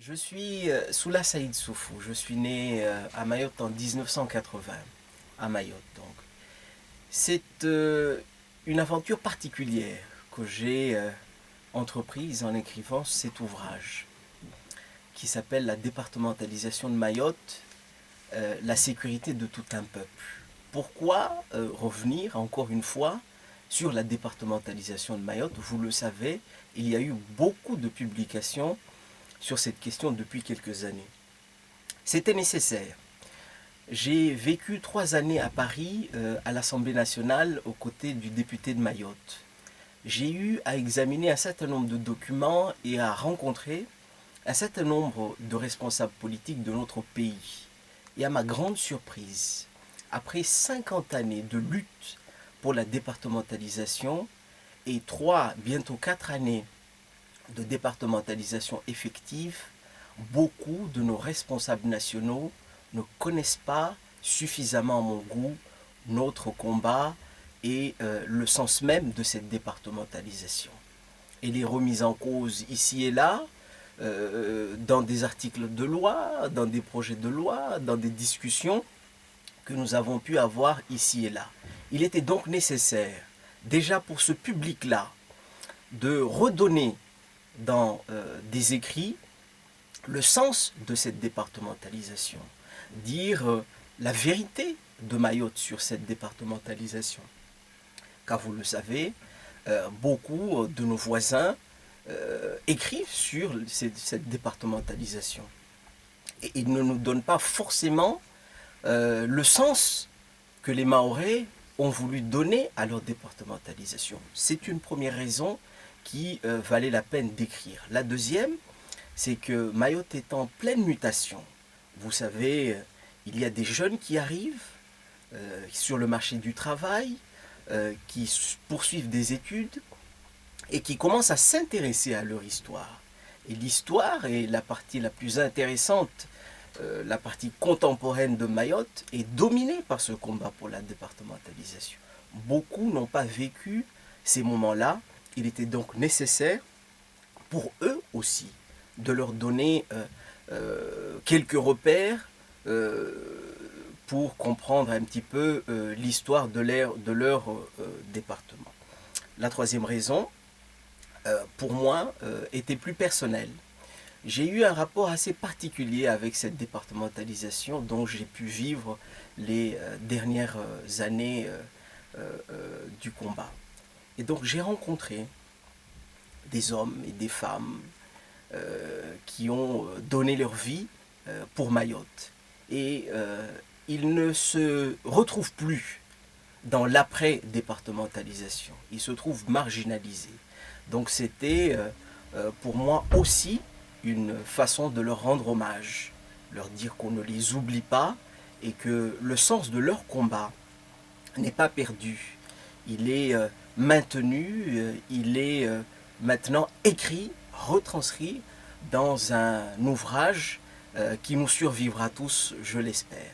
Je suis Soula Saïd Soufou. Je suis né à Mayotte en 1980, à Mayotte donc. C'est une aventure particulière que j'ai entreprise en écrivant cet ouvrage qui s'appelle La départementalisation de Mayotte, la sécurité de tout un peuple. Pourquoi revenir encore une fois sur la départementalisation de Mayotte? Vous le savez, il y a eu beaucoup de publications sur cette question depuis quelques années. C'était nécessaire. J'ai vécu 3 années à Paris, à l'Assemblée nationale, aux côtés du député de Mayotte. J'ai eu à examiner un certain nombre de documents et à rencontrer un certain nombre de responsables politiques de notre pays. Et à ma grande surprise, après 50 années de lutte pour la départementalisation et 3, bientôt 4 années de départementalisation effective, beaucoup de nos responsables nationaux ne connaissent pas suffisamment à mon goût notre combat et le sens même de cette départementalisation. Elle est remise en cause ici et là, dans des articles de loi, dans des projets de loi, dans des discussions que nous avons pu avoir ici et là. Il était donc nécessaire, déjà pour ce public-là, de redonner dans des écrits le sens de cette départementalisation, dire la vérité de Mayotte sur cette départementalisation. Car vous le savez, beaucoup de nos voisins écrivent sur cette départementalisation. Et ils ne nous donnent pas forcément le sens que les Mahorais ont voulu donner à leur départementalisation. C'est une première raison qui valait la peine d'écrire. La deuxième, c'est que Mayotte est en pleine mutation. Vous savez, il y a des jeunes qui arrivent sur le marché du travail, qui poursuivent des études et qui commencent à s'intéresser à leur histoire. Et l'histoire est la partie la plus intéressante, la partie contemporaine de Mayotte est dominée par ce combat pour la départementalisation. Beaucoup n'ont pas vécu ces moments-là. Il était donc nécessaire pour eux aussi de leur donner quelques repères pour comprendre un petit peu l'histoire de leur département. La troisième raison, pour moi, était plus personnelle. J'ai eu un rapport assez particulier avec cette départementalisation dont j'ai pu vivre les dernières années du combat. Et donc j'ai rencontré des hommes et des femmes qui ont donné leur vie pour Mayotte. Et ils ne se retrouvent plus dans l'après-départementalisation. Ils se trouvent marginalisés. Donc c'était pour moi aussi une façon de leur rendre hommage, leur dire qu'on ne les oublie pas et que le sens de leur combat n'est pas perdu. Il est maintenu, il est maintenant écrit, retranscrit dans un ouvrage qui nous survivra tous, je l'espère.